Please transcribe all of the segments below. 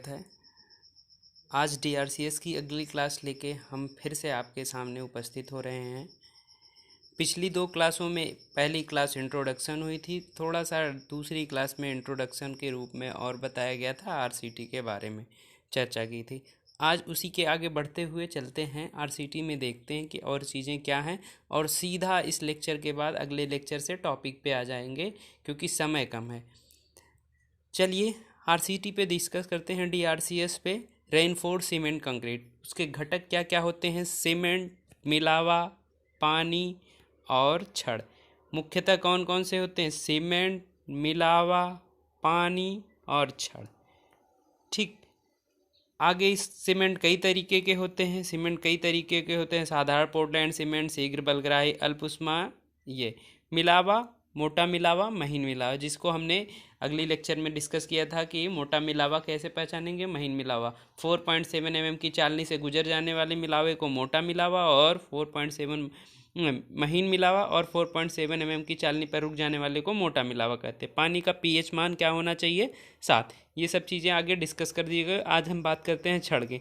है। आज डीआरसीएस की अगली क्लास लेके हम फिर से आपके सामने उपस्थित हो रहे हैं। पिछली दो क्लासों में पहली क्लास इंट्रोडक्शन हुई थी, थोड़ा सा दूसरी क्लास में इंट्रोडक्शन के रूप में और बताया गया था आरसीटी के बारे में चर्चा की थी। आज उसी के आगे बढ़ते हुए चलते हैं, आरसीटी में देखते हैं कि और चीज़ें क्या हैं और सीधा इस लेक्चर के बाद अगले लेक्चर से टॉपिक पे आ जाएंगे क्योंकि समय कम है। चलिए आरसीटी पे डिस्कस करते हैं। डीआरसीएस पे रेनफोर्स सीमेंट कंक्रीट, उसके घटक क्या क्या होते हैं? सीमेंट, मिलावा, पानी और छड़। मुख्यतः कौन कौन से होते हैं? सीमेंट, मिलावा, पानी और छड़। ठीक। आगे इस सीमेंट कई तरीके के होते हैं। साधारण पोर्टलैंड सीमेंट, शीघ्र बलग्राही, अल्पउष्मा। ये मिलावा, मोटा मिलावा, महीन मिलावा, जिसको हमने अगली लेक्चर में डिस्कस किया था कि मोटा मिलावा कैसे पहचानेंगे, महीन मिलावा। 4.7 mm की चालनी से गुजर जाने वाले मिलावे को मोटा मिलावा और 4.7 महीन मिलावा और 4.7 mm की चालनी पर रुक जाने वाले को मोटा मिलावा कहते हैं। पानी का पीएच मान क्या होना चाहिए? 7। ये सब चीज़ें आगे डिस्कस कर दिए। आज हम बात करते हैं छड़ की।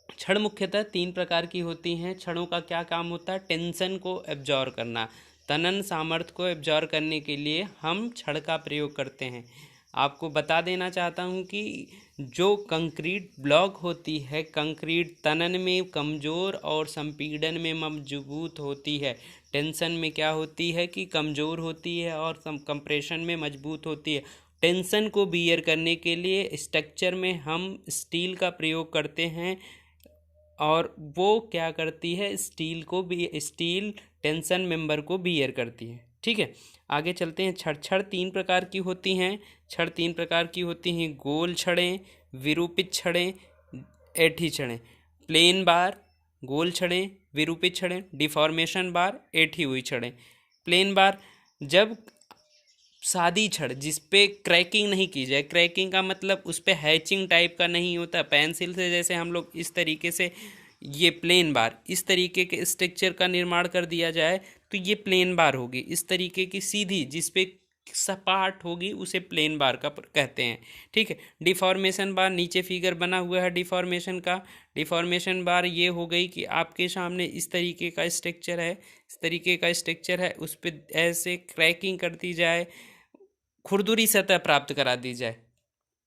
छड़ मुख्यतः 3 प्रकार की होती हैं। छड़ों का क्या काम होता है? टेंशन को एब्जॉर्व करना। तनन सामर्थ्य को एब्जॉर्व करने के लिए हम छड़ का प्रयोग करते हैं। आपको बता देना चाहता हूँ कि जो कंक्रीट ब्लॉक होती है, कंक्रीट तनन में कमज़ोर और संपीड़न में मजबूत होती है। टेंशन में क्या होती है कि कमज़ोर होती है और कंप्रेशन में मजबूत होती है। टेंशन को बियर करने के लिए स्ट्रक्चर में हम स्टील का प्रयोग करते हैं और वो क्या करती है? स्टील टेंशन मेंबर को बियर करती है। ठीक है, आगे चलते हैं। छड़ 3 प्रकार की होती हैं। गोल छड़ें, विरूपित छड़ें, ऐठी छड़ें। प्लेन बार, गोल छड़ें, विरूपित छड़ें, डिफॉर्मेशन बार, ऐठी हुई छड़ें। प्लेन बार जब सादी छड़ जिस पे क्रैकिंग नहीं की जाए, क्रैकिंग का मतलब उस पे हैचिंग टाइप का नहीं होता, पेंसिल से जैसे हम लोग इस तरीके से ये प्लेन बार इस तरीके के स्ट्रक्चर का निर्माण कर दिया जाए तो ये प्लेन बार होगी। इस तरीके की सीधी जिस पे सपाट होगी उसे प्लेन बार का कहते हैं। ठीक है, डिफॉर्मेशन बार नीचे फिगर बना हुआ है डिफॉर्मेशन का। डिफॉर्मेशन बार ये हो गई कि आपके सामने इस तरीके का स्ट्रक्चर है, उस पर ऐसे क्रैकिंग कर दी जाए, खुरदुरी सतह प्राप्त करा दी जाए।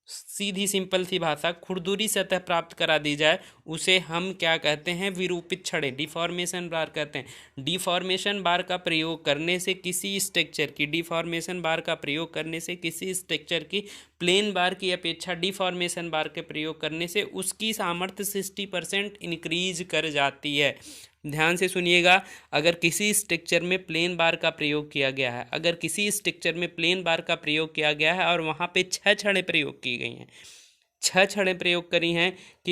सीधी सिंपल सी भाषा, खुरदुरी सतह प्राप्त करा दी जाए, उसे हम क्या कहते हैं? विरूपित छड़ें, डिफॉर्मेशन बार कहते हैं। डिफॉर्मेशन बार का प्रयोग करने से किसी स्ट्रक्चर की प्लेन बार की अपेक्षा डिफॉर्मेशन बार के प्रयोग करने से उसकी सामर्थ्य 60% इंक्रीज कर जाती है। ध्यान से सुनिएगा, अगर किसी स्ट्रक्चर में प्लेन बार का प्रयोग किया गया है और वहाँ पे 6 छड़ें प्रयोग की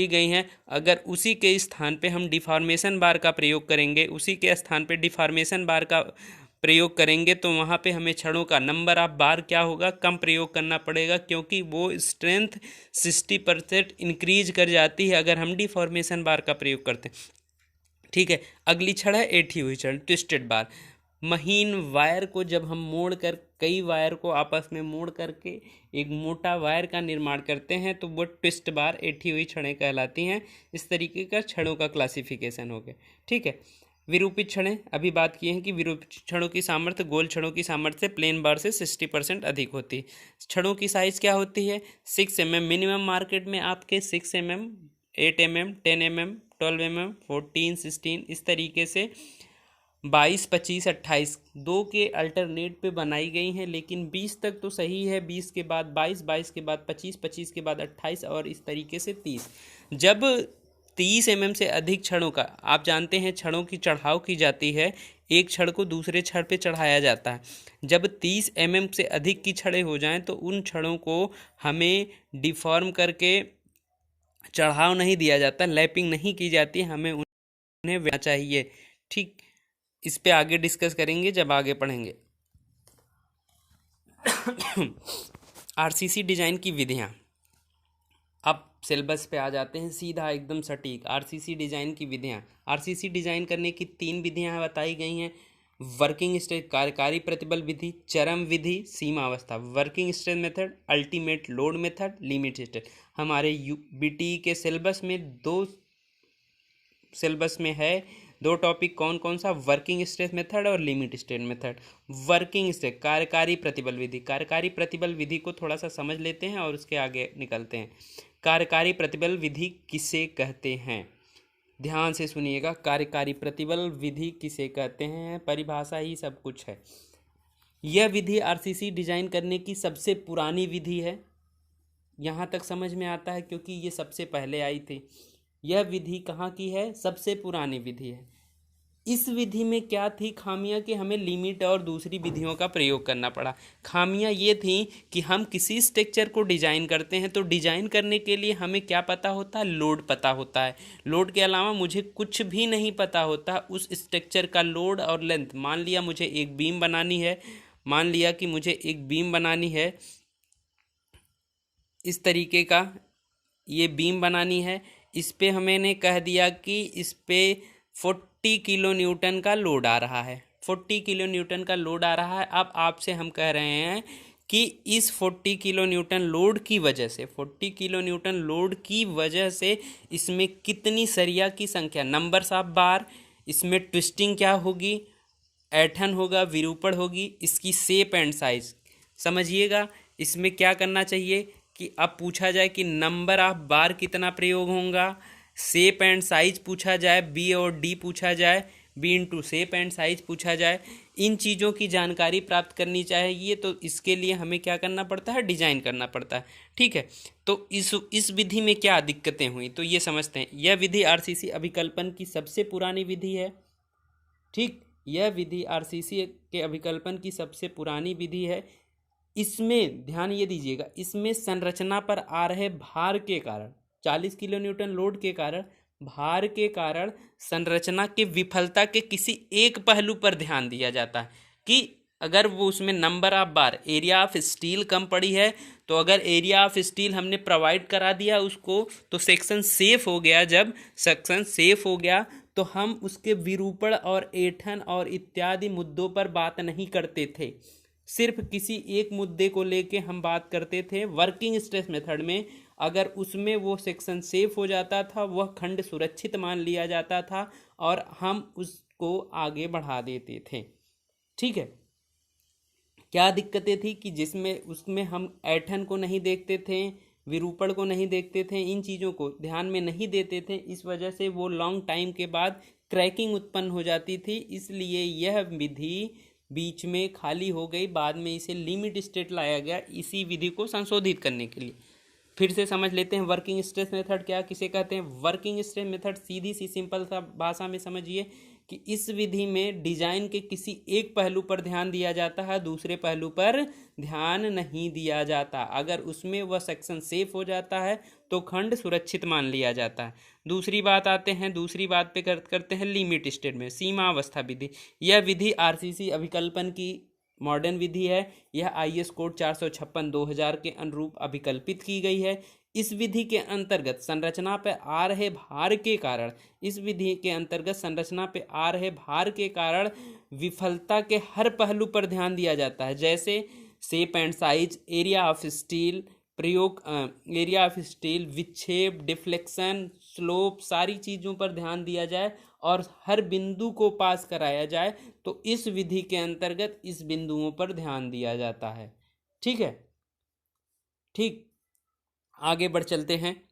गई हैं, अगर उसी के स्थान पे हम डिफॉर्मेशन बार का प्रयोग करेंगे तो वहाँ पे हमें छड़ों का नंबर ऑफ बार क्या होगा? कम प्रयोग करना पड़ेगा, क्योंकि वो स्ट्रेंथ 60% इंक्रीज कर जाती है अगर हम डिफॉर्मेशन बार का प्रयोग करते हैं। ठीक है, अगली छड़ है ऐठी हुई छड़, ट्विस्टेड बार। महीन वायर को जब हम कई वायर को आपस में मोड़ करके एक मोटा वायर का निर्माण करते हैं तो वो ट्विस्ट बार, ऐठी हुई छड़ें कहलाती हैं। इस तरीके का छड़ों का क्लासिफिकेशन हो गया। ठीक है, विरूपित छड़ें अभी बात की है कि विरूपित छड़ों की सामर्थ्य गोल छड़ों की सामर्थ्य से प्लेन बार से 60% अधिक होती है। छड़ों की साइज क्या होती है? 6 mm मिनिमम। मार्केट में आपके 6 mm, 8 mm, 10 mm, 12 mm, 14, 16 इस तरीके से 22, 25, 28 दो के अल्टरनेट पे बनाई गई हैं, लेकिन 20 तक तो सही है। 20 के बाद 22, 22 के बाद 25, 25 के बाद 28 और इस तरीके से 30। जब 30 mm से अधिक छड़ों का, आप जानते हैं छड़ों की चढ़ाव की जाती है, एक छड़ को दूसरे छड़ पे चढ़ाया जाता है। जब 30 mm से अधिक की छड़ें हो जाएं तो उन छड़ों को हमें डिफॉर्म करके चढ़ाव नहीं दिया जाता, लैपिंग नहीं की जाती, हमें उन्हें चाहिए। ठीक, इस पे आगे डिस्कस करेंगे जब आगे पढ़ेंगे। आरसीसी डिजाइन की विधियां। अब सिलेबस पे आ जाते हैं सीधा एकदम सटीक। आरसीसी डिजाइन की विधियां, आरसीसी डिजाइन करने की 3 विधियां बताई गई हैं। वर्किंग स्ट्रेस कार्यकारी प्रतिबल विधि, चरम विधि, सीमा अवस्था। Working stress method, ultimate load method, limit state. हमारे बीटी के सिलेबस में दो टॉपिक कौन कौन सा, वर्किंग स्ट्रेस मेथड और limit state method. Working stress कार्यकारी प्रतिबल विधि, कार्यकारी प्रतिबल विधि को थोड़ा सा समझ लेते हैं और उसके आगे निकलते हैं। कार्यकारी प्रतिबल विधि किसे कहते हैं, ध्यान से सुनिएगा। कार्यकारी प्रतिबल विधि किसे कहते हैं, परिभाषा ही सब कुछ है। यह विधि आरसीसी डिजाइन करने की सबसे पुरानी विधि है, यहाँ तक समझ में आता है क्योंकि ये सबसे पहले आई थी। यह विधि कहाँ की है, सबसे पुरानी विधि है। इस विधि में क्या थी खामियां कि हमें लिमिट और दूसरी विधियों का प्रयोग करना पड़ा। खामियां ये थी कि हम किसी स्ट्रक्चर को डिजाइन करते हैं तो डिजाइन करने के लिए हमें क्या पता होता है, लोड पता होता है। लोड के अलावा मुझे कुछ भी नहीं पता होता उस स्ट्रक्चर का लोड और लेंथ। मान लिया मुझे एक बीम बनानी है, इस तरीके का ये बीम बनानी है। इस पे हमने कह दिया कि इस पे 40 किलो न्यूटन का लोड आ रहा है, 40 किलो न्यूटन का लोड आ रहा है। अब आपसे हम कह रहे हैं कि इस 40 किलो न्यूटन लोड की वजह से, 40 किलो न्यूटन लोड की वजह से इसमें कितनी सरिया की संख्या, नंबर्स ऑफ बार, इसमें ट्विस्टिंग क्या होगी, ऐठन होगा, विरूपण होगी, इसकी शेप एंड साइज समझिएगा। इसमें क्या करना चाहिए कि अब पूछा जाए कि नंबर ऑफ बार कितना प्रयोग होगा, शेप एंड साइज पूछा जाए, बी और डी पूछा जाए, B into shape and size पूछा जाए। इन चीज़ों की जानकारी प्राप्त करनी चाहिए तो इसके लिए हमें क्या करना पड़ता है, डिजाइन करना पड़ता है। ठीक है, तो इस विधि में क्या दिक्कतें हुई तो ये समझते हैं। यह विधि आरसीसी अभिकल्पन की सबसे पुरानी विधि है। ठीक, यह विधि आरसीसी के अभिकल्पन की सबसे पुरानी विधि है। इसमें ध्यान ये दीजिएगा, इसमें संरचना पर आ रहे भार के कारण, 40 किलो न्यूटन लोड के कारण, भार के कारण संरचना के विफलता के किसी एक पहलू पर ध्यान दिया जाता है कि अगर वो उसमें number of bar, area of steel कम पड़ी है तो अगर एरिया ऑफ स्टील हमने प्रोवाइड करा दिया उसको तो सेक्शन सेफ हो गया। जब सेक्शन सेफ हो गया तो हम उसके विरूपण और ऐंठन और इत्यादि मुद्दों पर बात नहीं करते थे, सिर्फ किसी एक मुद्दे को लेके हम बात करते थे। वर्किंग स्ट्रेस मेथड में अगर उसमें वो सेक्शन सेफ हो जाता था, वह खंड सुरक्षित मान लिया जाता था और हम उसको आगे बढ़ा देते थे। ठीक है, क्या दिक्कतें थी कि जिसमें उसमें हम ऐंठन को नहीं देखते थे, विरूपण को नहीं देखते थे, इन चीज़ों को ध्यान में नहीं देते थे। इस वजह से वो लॉन्ग टाइम के बाद क्रैकिंग उत्पन्न हो जाती थी। इसलिए यह विधि बीच में खाली हो गई, बाद में इसे लिमिट स्टेट लाया गया इसी विधि को संशोधित करने के लिए। फिर से समझ लेते हैं वर्किंग स्ट्रेस मेथड क्या किसे कहते हैं। वर्किंग स्ट्रेस मेथड सीधी सी सिंपल सा भाषा में समझिए कि इस विधि में डिजाइन के किसी एक पहलू पर ध्यान दिया जाता है, दूसरे पहलू पर ध्यान नहीं दिया जाता। अगर उसमें वह सेक्शन सेफ हो जाता है तो खंड सुरक्षित मान लिया जाता है। दूसरी बात पे करते हैं लिमिट स्टेट में, सीमा अवस्था विधि। यह विधि आरसीसी अभिकल्पन की मॉडर्न विधि है। यह आईएस कोड 456/2000 के अनुरूप अभिकल्पित की गई है। इस विधि के अंतर्गत संरचना पे आ रहे भार के कारण विफलता के हर पहलू पर ध्यान दिया जाता है, जैसे shape and size, area of steel, विक्षेप, डिफ्लेक्शन, स्लोप, सारी चीज़ों पर ध्यान दिया जाए और हर बिंदु को पास कराया जाए। तो इस विधि के अंतर्गत इस बिंदुओं पर ध्यान दिया जाता है। ठीक है, ठीक, आगे बढ़ चलते हैं,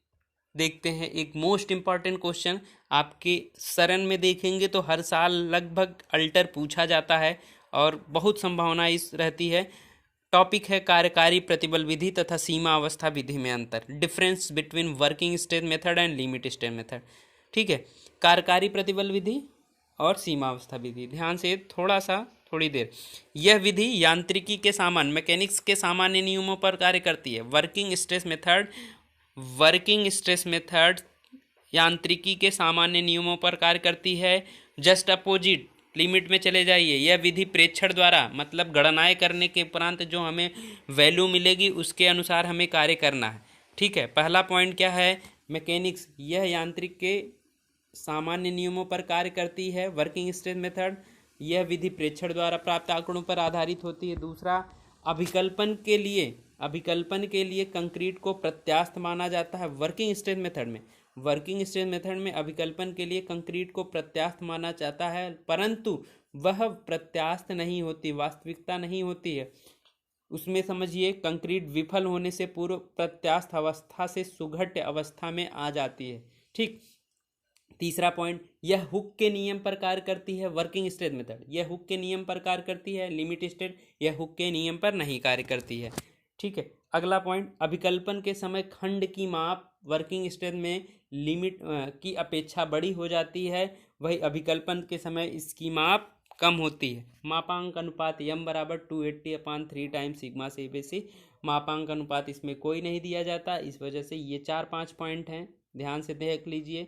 देखते हैं एक मोस्ट इम्पॉर्टेंट क्वेश्चन। आपके शरण में देखेंगे तो हर साल लगभग अल्टर पूछा जाता है और बहुत संभावना इस रहती है। टॉपिक है कार्यकारी प्रतिबल विधि तथा सीमा अवस्था विधि में अंतर, difference between working stress method and limit stress method. ठीक है, कार्यकारी प्रतिबल विधि और सीमा अवस्था विधि, ध्यान से थोड़ी देर। यह विधि यांत्रिकी के मैकेनिक्स के सामान्य नियमों पर कार्य करती है। वर्किंग स्ट्रेस मेथड यांत्रिकी के सामान्य नियमों पर कार्य करती है। जस्ट अपोजिट, लिमिट में चले जाइए। यह विधि प्रेक्षण द्वारा, मतलब गणनाएं करने के उपरांत जो हमें वैल्यू मिलेगी उसके अनुसार हमें कार्य करना है। ठीक है, पहला पॉइंट क्या है, मैकेनिक्स, यह यांत्रिक के सामान्य नियमों पर कार्य करती है। वर्किंग स्ट्रेस मेथड यह विधि प्रेक्षण द्वारा प्राप्त आंकड़ों पर आधारित होती है। दूसरा, अभिकल्पन के लिए कंक्रीट को प्रत्यास्थ माना जाता है। वर्किंग स्ट्रेंथ मेथड में अभिकल्पन के लिए कंक्रीट को प्रत्यास्थ माना जाता है, परंतु वह प्रत्यास्थ नहीं होती, वास्तविकता नहीं होती है। उसमें समझिए कंक्रीट विफल होने से पूर्व प्रत्यास्थ अवस्था से सुघट्य अवस्था में आ जाती है। ठीक। तीसरा पॉइंट, यह हुक के नियम पर कार्य करती है। वर्किंग स्ट्रेंथ मेथड यह हुक के नियम पर कार्य करती है। लिमिट स्टेट यह हुक के नियम पर नहीं कार्य करती है। ठीक है। अगला पॉइंट, अभिकल्पन के समय खंड की माप वर्किंग स्ट्रेंथ में लिमिट की अपेक्षा बड़ी हो जाती है, वही अभिकल्पन के समय इसकी माप कम होती है। मापांक अनुपात m बराबर 280/3 टाइम्स सिग्मा CBC। मापांक अनुपात इसमें कोई नहीं दिया जाता, इस वजह से ये 4-5 पॉइंट हैं, ध्यान से देख लीजिए।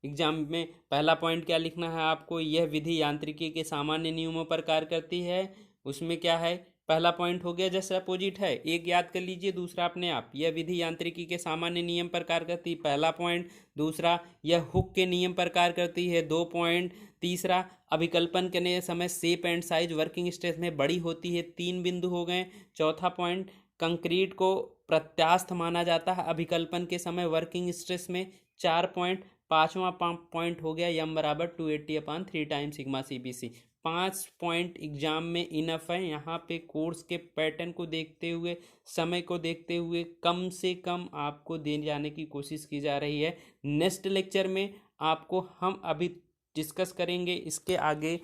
एग्जाम में पहला पॉइंट क्या लिखना है आपको, यह विधि यांत्रिकी के सामान्य नियमों पर कार्य करती है। उसमें क्या है, पहला पॉइंट हो गया जस्ट अपोजिट है, एक याद कर लीजिए, दूसरा अपने आप, यह विधि यांत्रिकी के सामान्य नियम पर कार्य करती है, पहला पॉइंट। दूसरा, यह हुक के नियम पर कार्य करती है, 2 पॉइंट। तीसरा, अभिकल्पन करने समय shape and size working stress में बड़ी होती है, 3 बिंदु हो गए। चौथा पॉइंट, कंक्रीट को प्रत्यास्थ माना जाता है अभिकल्पन के समय वर्किंग स्ट्रेस में, 4 पॉइंट। पांचवा पॉइंट हो गया m बराबर 280/3 times sigma CBC। 5 point exam में इनफ है। यहाँ पे कोर्स के पैटर्न को देखते हुए, समय को देखते हुए कम से कम आपको दे जाने की कोशिश की जा रही है। नेक्स्ट लेक्चर में आपको हम अभी डिस्कस करेंगे इसके आगे